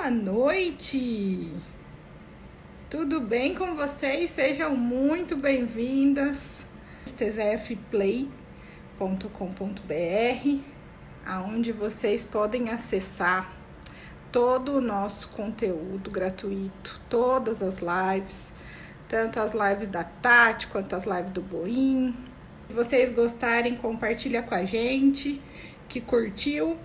Boa noite! Tudo bem com vocês? Sejam muito bem-vindas ao tzfplay.com.br, aonde vocês podem acessar todo o nosso conteúdo gratuito, todas as lives, tanto as lives da Tati quanto as lives do Boim. Se vocês gostarem, compartilha com a gente, que curtiu.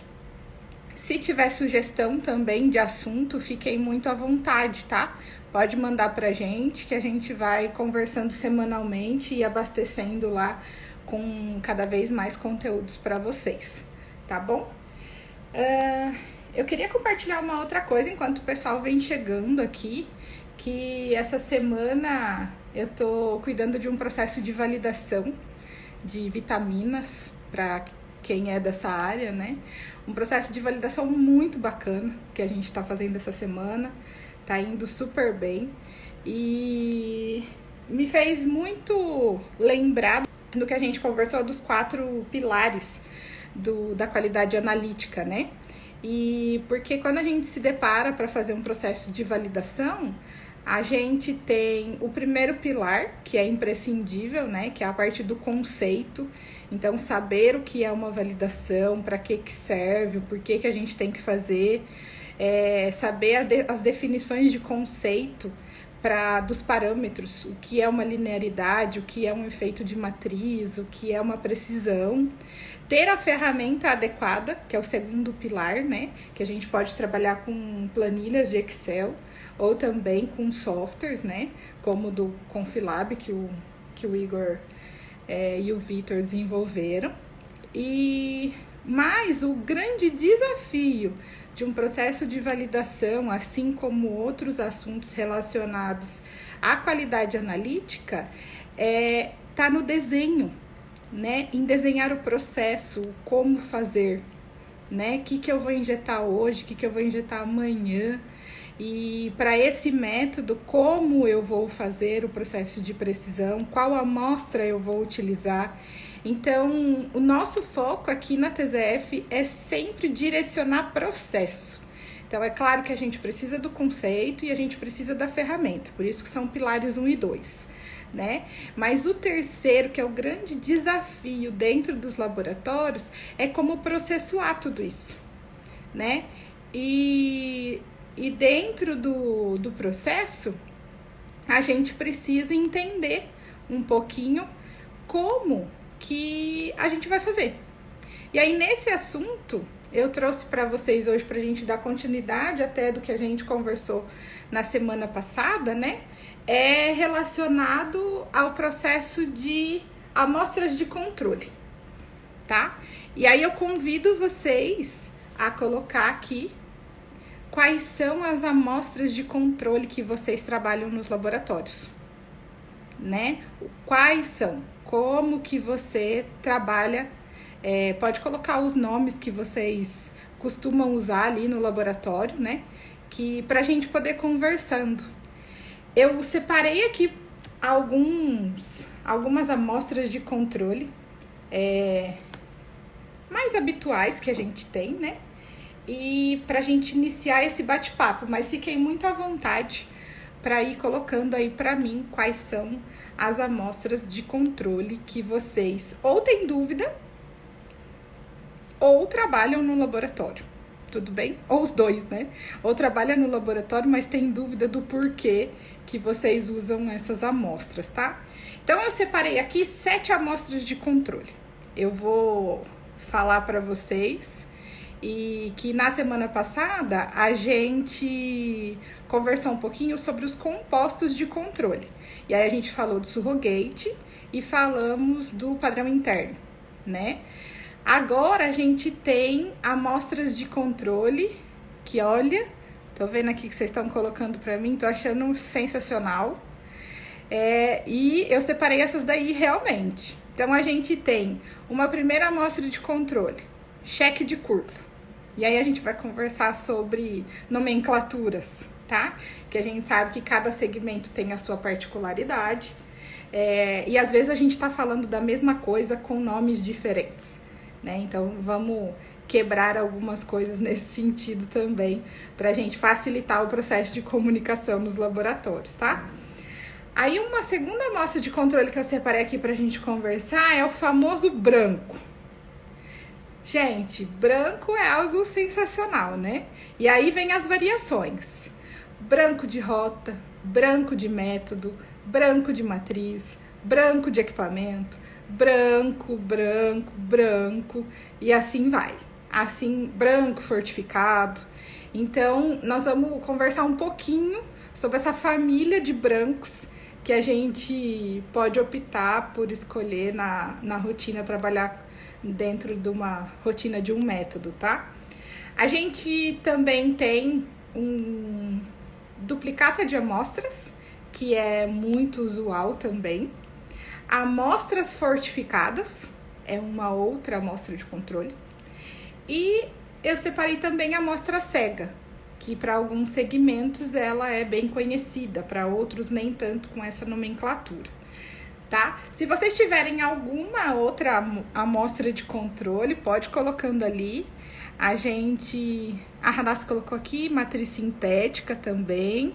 Se tiver sugestão também de assunto, fiquem muito à vontade, tá? Pode mandar pra gente, que a gente vai conversando semanalmente e abastecendo lá com cada vez mais conteúdos para vocês, tá bom? Eu queria compartilhar uma outra coisa enquanto o pessoal vem chegando aqui, que essa semana eu tô cuidando de um processo de validação de vitaminas para quem é dessa área, né? Um processo de validação muito bacana que a gente está fazendo essa semana, tá indo super bem e me fez muito lembrar do que a gente conversou dos 4 pilares da qualidade analítica, né? E porque quando a gente se depara para fazer um processo de validação, a gente tem o primeiro pilar, que é imprescindível, né? Que é a parte do conceito. Então, saber o que é uma validação, para que serve, o porquê que a gente tem que fazer, saber as definições de conceito dos parâmetros, o que é uma linearidade, o que é um efeito de matriz, o que é uma precisão. Ter a ferramenta adequada, que é o segundo pilar, né? Que a gente pode trabalhar com planilhas de Excel ou também com softwares, né? Como do Confilab, que o Igor e o Vitor desenvolveram. Mas o grande desafio de um processo de validação, assim como outros assuntos relacionados à qualidade analítica, tá no desenho, né? Em desenhar o processo, como fazer, né? O que eu vou injetar hoje, o que eu vou injetar amanhã. E para esse método, como eu vou fazer o processo de precisão, qual amostra eu vou utilizar. Então, o nosso foco aqui na TZF é sempre direcionar processo. Então, é claro que a gente precisa do conceito e a gente precisa da ferramenta, por isso que são pilares 1 e 2, né? Mas o terceiro, que é o grande desafio dentro dos laboratórios, é como processuar tudo isso, né? E dentro do processo, a gente precisa entender um pouquinho como que a gente vai fazer. E aí, nesse assunto, eu trouxe para vocês hoje, para a gente dar continuidade até do que a gente conversou na semana passada, né? É relacionado ao processo de amostras de controle, tá? E aí, eu convido vocês a colocar aqui quais são as amostras de controle que vocês trabalham nos laboratórios, né? Quais são? Como que você trabalha? Pode colocar os nomes que vocês costumam usar ali no laboratório, né? Que pra gente poder conversando. Eu separei aqui algumas amostras de controle mais habituais que a gente tem, né? E para a gente iniciar esse bate-papo, mas fiquem muito à vontade para ir colocando aí para mim quais são as amostras de controle que vocês ou têm dúvida ou trabalham no laboratório, tudo bem? Ou os dois, né? Ou trabalham no laboratório, mas tem dúvida do porquê que vocês usam essas amostras, tá? Então, eu separei aqui 7 amostras de controle. Eu vou falar para vocês. E que na semana passada a gente conversou um pouquinho sobre os compostos de controle. E aí a gente falou do surrogate e falamos do padrão interno, né? Agora a gente tem amostras de controle que, olha, tô vendo aqui que vocês estão colocando para mim, tô achando sensacional. E eu separei essas daí realmente. Então a gente tem uma primeira amostra de controle, cheque de curva. E aí a gente vai conversar sobre nomenclaturas, tá? Que a gente sabe que cada segmento tem a sua particularidade. E às vezes a gente tá falando da mesma coisa com nomes diferentes, né? Então, vamos quebrar algumas coisas nesse sentido também, para a gente facilitar o processo de comunicação nos laboratórios, tá? Aí, uma segunda amostra de controle que eu separei aqui pra gente conversar é o famoso branco. Gente, branco é algo sensacional, né? E aí vem as variações. Branco de rota, branco de método, branco de matriz, branco de equipamento, branco, branco, branco, e assim vai. Assim, branco fortificado. Então, nós vamos conversar um pouquinho sobre essa família de brancos que a gente pode optar por escolher na rotina, trabalhar dentro de uma rotina de um método, tá? A gente também tem um duplicata de amostras, que é muito usual também. Amostras fortificadas é uma outra amostra de controle. E eu separei também a amostra cega, que para alguns segmentos ela é bem conhecida, para outros nem tanto com essa nomenclatura, tá? Se vocês tiverem alguma outra amostra de controle, pode colocando ali. A Radassa colocou aqui matriz sintética também,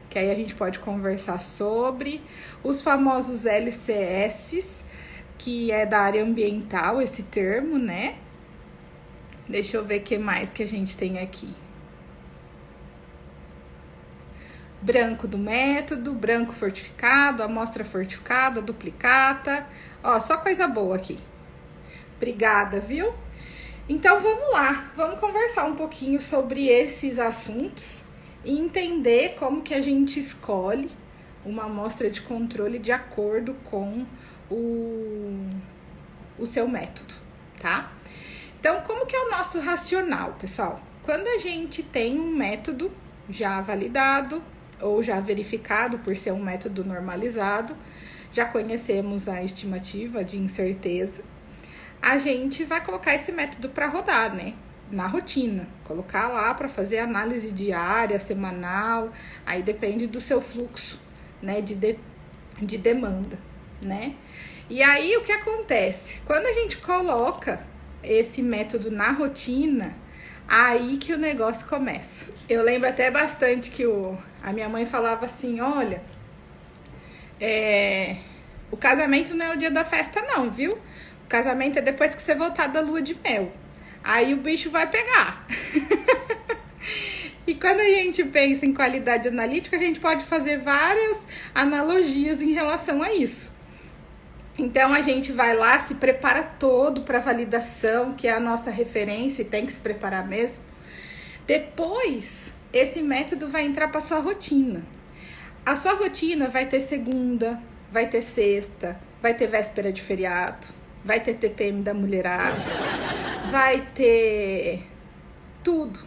que aí a gente pode conversar sobre. Os famosos LCS, que é da área ambiental, esse termo, né? Deixa eu ver o que mais que a gente tem aqui. Branco do método, branco fortificado, amostra fortificada, duplicata. Ó, só coisa boa aqui. Obrigada, viu? Então, vamos lá. Vamos conversar um pouquinho sobre esses assuntos e entender como que a gente escolhe uma amostra de controle de acordo com o seu método, tá? Então, como que é o nosso racional, pessoal? Quando a gente tem um método já validado ou já verificado por ser um método normalizado, já conhecemos a estimativa de incerteza, a gente vai colocar esse método para rodar, né? Na rotina, colocar lá para fazer análise diária, semanal, aí depende do seu fluxo, né, de demanda, né? E aí, o que acontece? Quando a gente coloca esse método na rotina, aí que o negócio começa. Eu lembro até bastante que a minha mãe falava assim, olha, o casamento não é o dia da festa não, viu? O casamento é depois que você voltar da lua de mel. Aí o bicho vai pegar. E quando a gente pensa em qualidade analítica, a gente pode fazer várias analogias em relação a isso. Então, a gente vai lá, se prepara todo para validação, que é a nossa referência e tem que se preparar mesmo. Depois, esse método vai entrar para sua rotina. A sua rotina vai ter segunda, vai ter sexta, vai ter véspera de feriado, vai ter TPM da mulherada, vai ter tudo,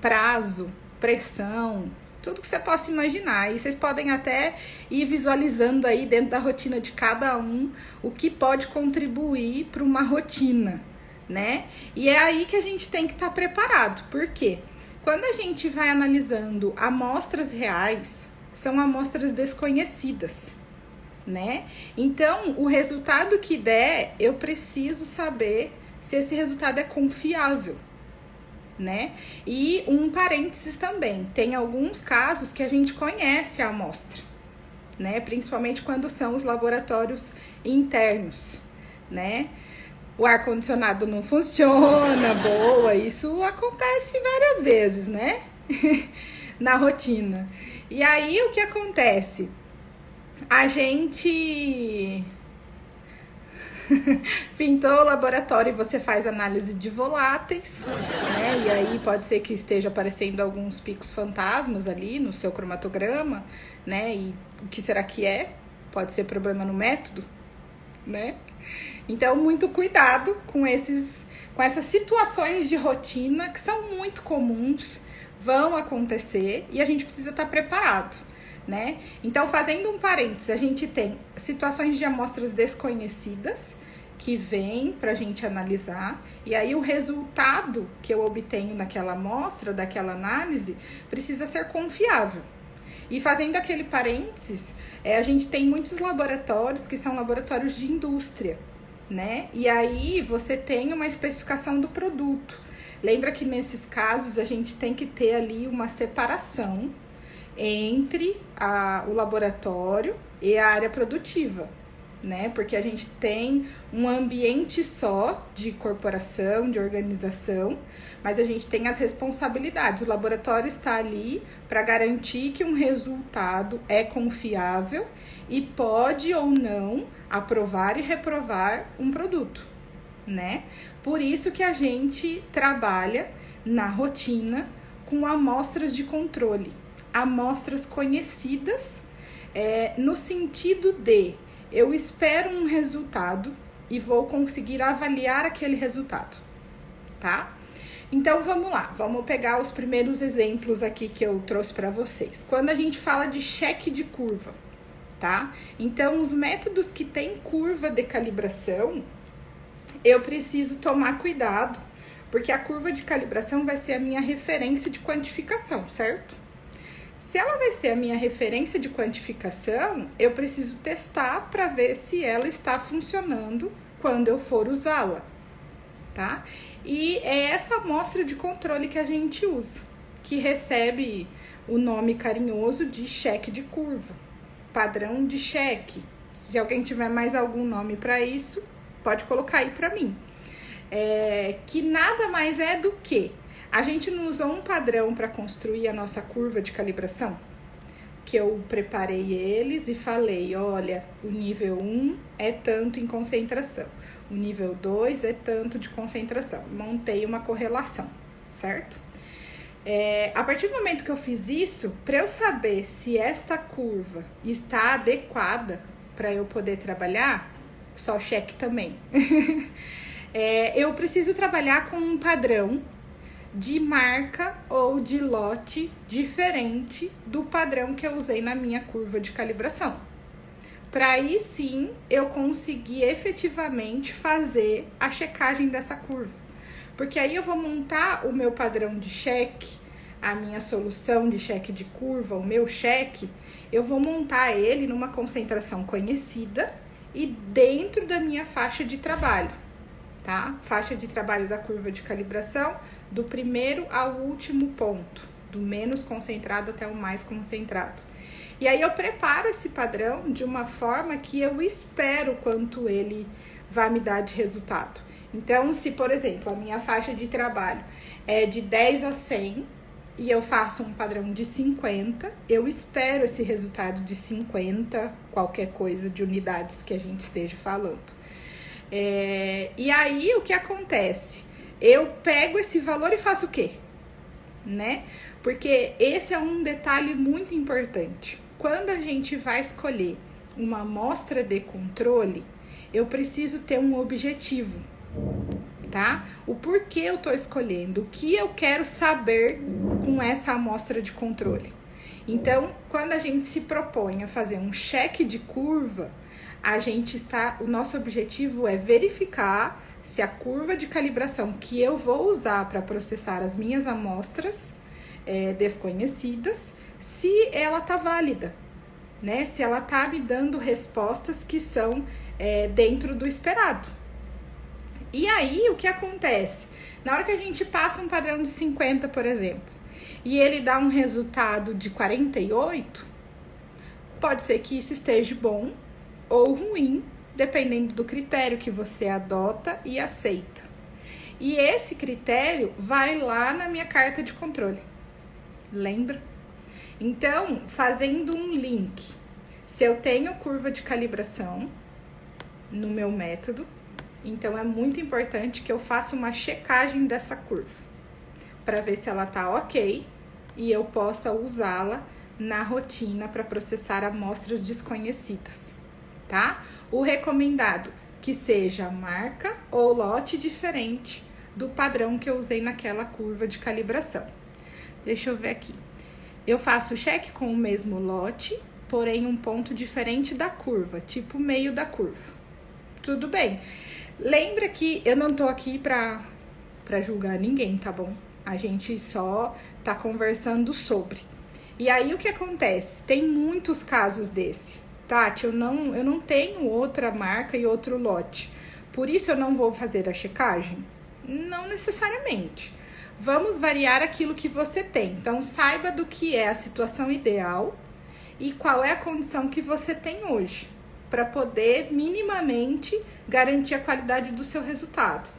prazo, pressão, tudo que você possa imaginar. E vocês podem até ir visualizando aí dentro da rotina de cada um o que pode contribuir para uma rotina, né? E é aí que a gente tem que estar preparado. Por quê? Quando a gente vai analisando amostras reais, são amostras desconhecidas, né? Então, o resultado que der, eu preciso saber se esse resultado é confiável, né? E um parênteses também, tem alguns casos que a gente conhece a amostra, né? Principalmente quando são os laboratórios internos, né? O ar-condicionado não funciona, boa, isso acontece várias vezes, né? Na rotina. E aí, o que acontece? A gente pintou o laboratório e você faz análise de voláteis, né? E aí pode ser que esteja aparecendo alguns picos fantasmas ali no seu cromatograma, né? E o que será que é? Pode ser problema no método, né? Então, muito cuidado com essas situações de rotina que são muito comuns, vão acontecer e a gente precisa estar preparado, né? Então, fazendo um parênteses, a gente tem situações de amostras desconhecidas que vêm para a gente analisar, e aí o resultado que eu obtenho naquela amostra, daquela análise, precisa ser confiável. E fazendo aquele parênteses, a gente tem muitos laboratórios que são laboratórios de indústria, né? E aí você tem uma especificação do produto. Lembra que nesses casos a gente tem que ter ali uma separação entre o laboratório e a área produtiva, né? Porque a gente tem um ambiente só de corporação, de organização, mas a gente tem as responsabilidades. O laboratório está ali para garantir que um resultado é confiável e pode ou não aprovar e reprovar um produto, né? Por isso que a gente trabalha na rotina com amostras de controle, amostras conhecidas, no sentido de eu espero um resultado e vou conseguir avaliar aquele resultado, tá? Então vamos lá, vamos pegar os primeiros exemplos aqui que eu trouxe para vocês. Quando a gente fala de cheque de curva, tá? Então os métodos que têm curva de calibração, eu preciso tomar cuidado, porque a curva de calibração vai ser a minha referência de quantificação, certo? Se ela vai ser a minha referência de quantificação, eu preciso testar para ver se ela está funcionando quando eu for usá-la, tá? E é essa amostra de controle que a gente usa, que recebe o nome carinhoso de cheque de curva, padrão de cheque. Se alguém tiver mais algum nome para isso, pode colocar aí para mim. Que nada mais é do que a gente não usou um padrão para construir a nossa curva de calibração? Que eu preparei eles e falei, olha, o nível 1 é tanto em concentração, o nível 2 é tanto de concentração. Montei uma correlação, certo? A partir do momento que eu fiz isso, para eu saber se esta curva está adequada para eu poder trabalhar, só cheque também. Eu preciso trabalhar com um padrão de marca ou de lote diferente do padrão que eu usei na minha curva de calibração. Para aí sim eu conseguir efetivamente fazer a checagem dessa curva. Porque aí eu vou montar o meu padrão de cheque, a minha solução de cheque de curva, o meu cheque, eu vou montar ele numa concentração conhecida e dentro da minha faixa de trabalho, tá? Faixa de trabalho da curva de calibração, do primeiro ao último ponto, do menos concentrado até o mais concentrado. E aí eu preparo esse padrão de uma forma que eu espero quanto ele vai me dar de resultado. Então, se, por exemplo, a minha faixa de trabalho é de 10 a 100 e eu faço um padrão de 50, eu espero esse resultado de 50, qualquer coisa de unidades que a gente esteja falando. E aí, o que acontece? Eu pego esse valor e faço o quê? Né? Porque esse é um detalhe muito importante. Quando a gente vai escolher uma amostra de controle, eu preciso ter um objetivo, tá? O porquê eu tô escolhendo, o que eu quero saber com essa amostra de controle. Então, quando a gente se propõe a fazer um cheque de curva, o nosso objetivo é verificar se a curva de calibração que eu vou usar para processar as minhas amostras desconhecidas, se ela tá válida, né? Se ela tá me dando respostas que são dentro do esperado. E aí, o que acontece? Na hora que a gente passa um padrão de 50, por exemplo, e ele dá um resultado de 48, pode ser que isso esteja bom ou ruim, dependendo do critério que você adota e aceita. E esse critério vai lá na minha carta de controle. Lembra? Então, fazendo um link, se eu tenho curva de calibração no meu método, então é muito importante que eu faça uma checagem dessa curva, para ver se ela tá ok e eu possa usá-la na rotina para processar amostras desconhecidas, tá? O recomendado que seja marca ou lote diferente do padrão que eu usei naquela curva de calibração. Deixa eu ver aqui. Eu faço o cheque com o mesmo lote, porém um ponto diferente da curva, tipo meio da curva. Tudo bem. Lembra que eu não tô aqui pra julgar ninguém, tá bom? A gente só tá conversando sobre. E aí o que acontece? Tem muitos casos desse. Tati, eu não tenho outra marca e outro lote. Por isso eu não vou fazer a checagem? Não necessariamente. Vamos variar aquilo que você tem. Então, saiba do que é a situação ideal e qual é a condição que você tem hoje, para poder minimamente garantir a qualidade do seu resultado.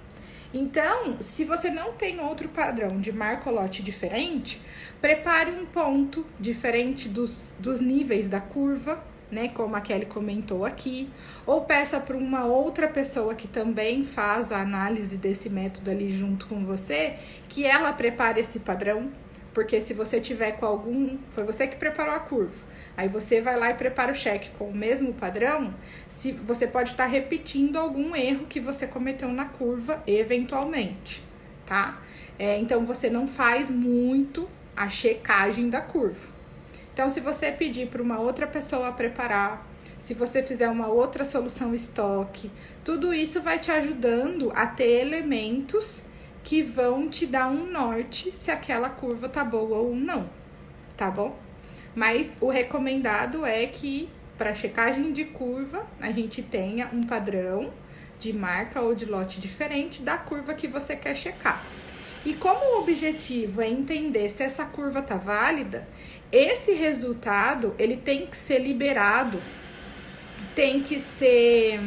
Então, se você não tem outro padrão de marca ou lote diferente, prepare um ponto diferente dos níveis da curva, né? Como a Kelly comentou aqui, ou peça para uma outra pessoa que também faz a análise desse método ali junto com você, que ela prepare esse padrão, porque se você tiver com algum, foi você que preparou a curva, aí você vai lá e prepara o cheque com o mesmo padrão, se você pode estar repetindo algum erro que você cometeu na curva eventualmente, tá? Então você não faz muito a checagem da curva. Então, se você pedir para uma outra pessoa preparar, se você fizer uma outra solução estoque, tudo isso vai te ajudando a ter elementos que vão te dar um norte se aquela curva tá boa ou não, tá bom? Mas o recomendado é que para checagem de curva a gente tenha um padrão de marca ou de lote diferente da curva que você quer checar. E como o objetivo é entender se essa curva tá válida, esse resultado ele tem que ser liberado, tem que ser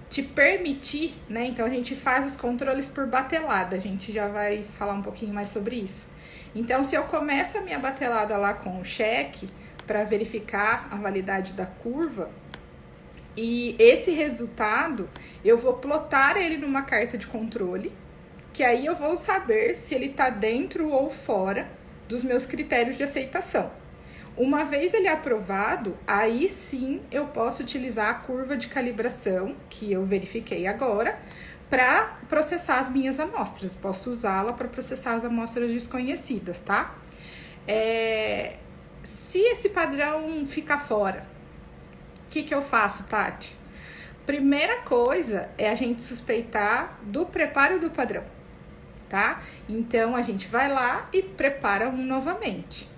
te permitir, né? Então a gente faz os controles por batelada, a gente já vai falar um pouquinho mais sobre isso. Então, se eu começo a minha batelada lá com o cheque para verificar a validade da curva, e esse resultado eu vou plotar ele numa carta de controle, que aí eu vou saber se ele está dentro ou fora dos meus critérios de aceitação. Uma vez ele aprovado, aí sim eu posso utilizar a curva de calibração, que eu verifiquei agora, para processar as minhas amostras. Posso usá-la para processar as amostras desconhecidas, tá? Se esse padrão ficar fora, o que eu faço, Tati? Primeira coisa é a gente suspeitar do preparo do padrão, tá? Então, a gente vai lá e prepara um novamente.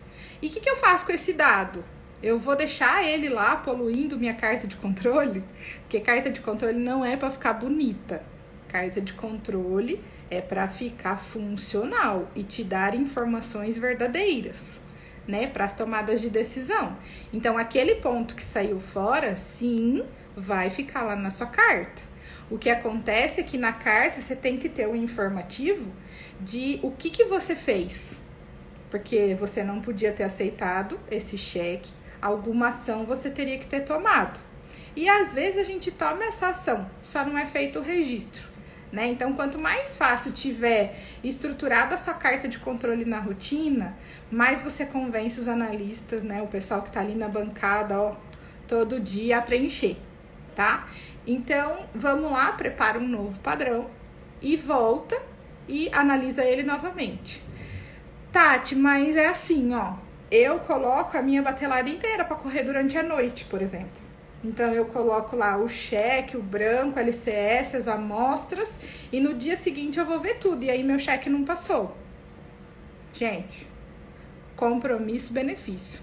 E o que eu faço com esse dado? Eu vou deixar ele lá poluindo minha carta de controle? Porque carta de controle não é para ficar bonita. Carta de controle é para ficar funcional e te dar informações verdadeiras, né? Para as tomadas de decisão. Então, aquele ponto que saiu fora, sim, vai ficar lá na sua carta. O que acontece é que na carta você tem que ter um informativo de o que você fez. Porque você não podia ter aceitado esse cheque, alguma ação você teria que ter tomado. E às vezes a gente toma essa ação, só não é feito o registro, né? Então, quanto mais fácil tiver estruturada essa carta de controle na rotina, mais você convence os analistas, né? O pessoal que tá ali na bancada, ó, todo dia a preencher, tá? Então, vamos lá, prepara um novo padrão e volta e analisa ele novamente. Tati, mas é assim, ó, eu coloco a minha batelada inteira para correr durante a noite, por exemplo. Então, eu coloco lá o cheque, o branco, LCS, as amostras, e no dia seguinte eu vou ver tudo, e aí meu cheque não passou. Gente, compromisso-benefício.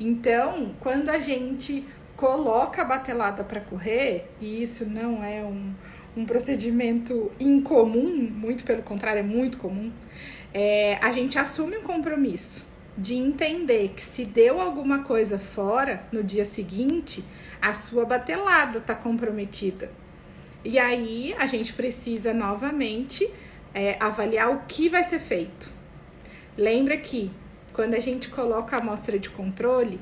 Então, quando a gente coloca a batelada para correr, e isso não é um procedimento incomum, muito pelo contrário, é muito comum, a gente assume um compromisso de entender que se deu alguma coisa fora no dia seguinte, a sua batelada está comprometida. E aí a gente precisa novamente avaliar o que vai ser feito. Lembra que quando a gente coloca a amostra de controle,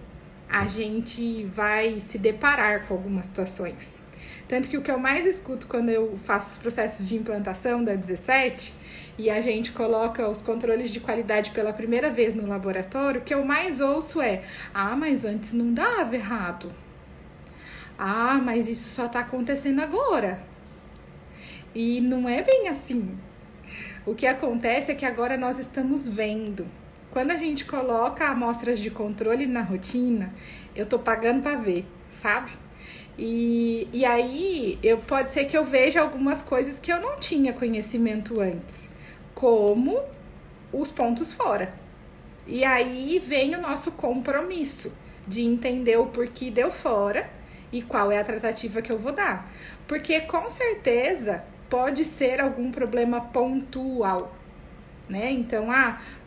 a gente vai se deparar com algumas situações. Tanto que o que eu mais escuto quando eu faço os processos de implantação da 17 e a gente coloca os controles de qualidade pela primeira vez no laboratório, o que eu mais ouço é: ah, mas antes não dava errado. Ah, mas isso só tá acontecendo agora. E não é bem assim. O que acontece é que agora nós estamos vendo. Quando a gente coloca amostras de controle na rotina, eu tô pagando para ver, sabe? E aí, pode ser que eu veja algumas coisas que eu não tinha conhecimento antes, como os pontos fora. E aí vem o nosso compromisso de entender o porquê deu fora e qual é a tratativa que eu vou dar. Porque com certeza pode ser algum problema pontual, né? Então,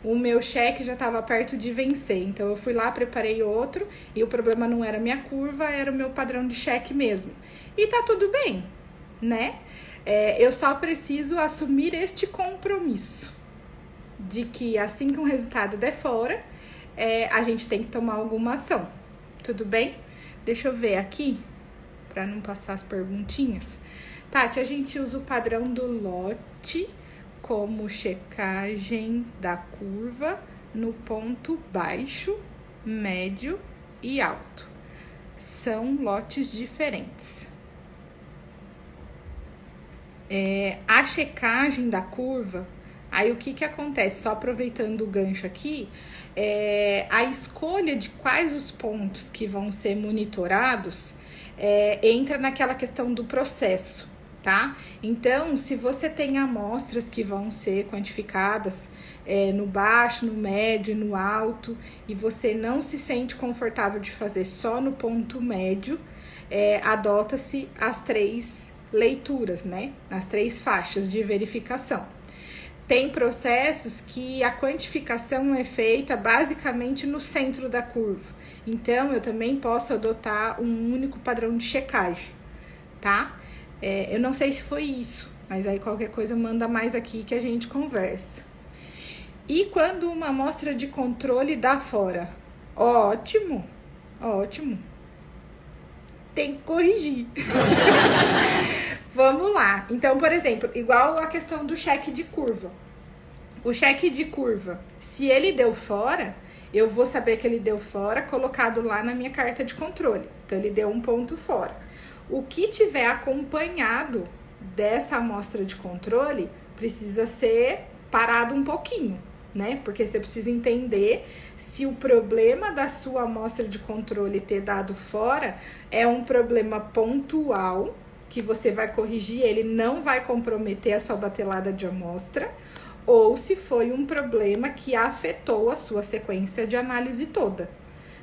o meu cheque já estava perto de vencer, então eu fui lá, preparei outro e o problema não era minha curva, era o meu padrão de cheque mesmo. E tá tudo bem, né? Eu só preciso assumir este compromisso de que assim que um resultado der fora, a gente tem que tomar alguma ação, tudo bem? Deixa eu ver aqui, para não passar as perguntinhas. Tati, a gente usa o padrão do lote como checagem da curva no ponto baixo, médio e alto. São lotes diferentes. A checagem da curva, aí o que acontece? Só aproveitando o gancho aqui, a escolha de quais os pontos que vão ser monitorados entra naquela questão do processo, tá? Então, se você tem amostras que vão ser quantificadas no baixo, no médio e no alto, e você não se sente confortável de fazer só no ponto médio, adota-se as 3 leituras, né? As 3 faixas de verificação. Tem processos que a quantificação é feita basicamente no centro da curva. Então, eu também posso adotar um único padrão de checagem, tá? Eu não sei se foi isso, mas aí qualquer coisa manda mais aqui que a gente conversa. E quando uma amostra de controle dá fora? Ótimo, ótimo. Tem que corrigir. Vamos lá. Então, por exemplo, igual a questão do cheque de curva. O cheque de curva, se ele deu fora, eu vou saber que ele deu fora colocado lá na minha carta de controle. Então, ele deu um ponto fora. O que tiver acompanhado dessa amostra de controle precisa ser parado um pouquinho, né? Porque você precisa entender se o problema da sua amostra de controle ter dado fora é um problema pontual, que você vai corrigir, ele não vai comprometer a sua batelada de amostra, ou se foi um problema que afetou a sua sequência de análise toda,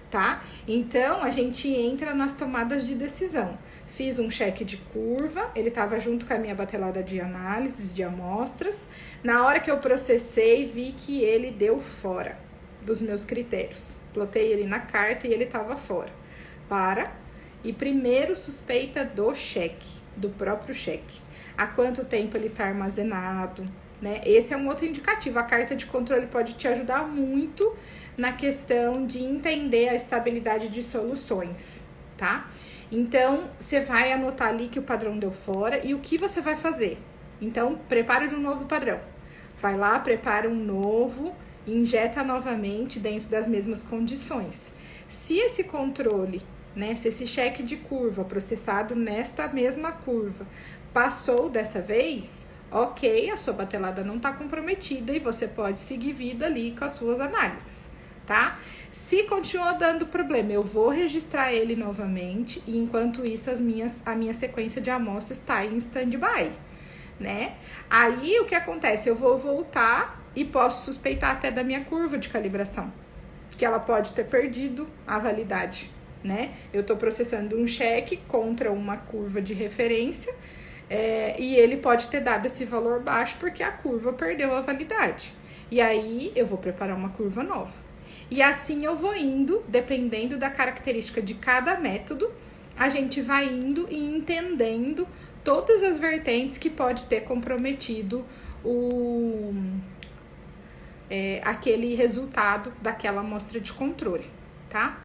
tá? Então, a gente entra nas tomadas de decisão. Fiz um cheque de curva, ele estava junto com a minha batelada de análises de amostras. Na hora que eu processei, vi que ele deu fora dos meus critérios. Plotei ele na carta e ele estava fora. E primeiro suspeita do cheque, do próprio cheque. Há quanto tempo ele está armazenado, né? Esse é um outro indicativo. A carta de controle pode te ajudar muito na questão de entender a estabilidade de soluções, tá? Então, você vai anotar ali que o padrão deu fora e o que você vai fazer. Então, prepara um novo padrão. Vai lá, prepara um novo, injeta novamente dentro das mesmas condições. Se esse controle, né, se esse cheque de curva processado nesta mesma curva passou dessa vez, ok, a sua batelada não está comprometida e você pode seguir vida ali com as suas análises, tá? Se continuou dando problema, eu vou registrar ele novamente e enquanto isso a minha sequência de amostras está em stand-by, né? Aí o que acontece? Eu vou voltar e posso suspeitar até da minha curva de calibração, que ela pode ter perdido a validade, né? Eu estou processando um cheque contra uma curva de referência e ele pode ter dado esse valor baixo porque a curva perdeu a validade. E aí eu vou preparar uma curva nova. E assim eu vou indo, dependendo da característica de cada método, a gente vai indo e entendendo todas as vertentes que pode ter comprometido aquele resultado daquela amostra de controle, tá?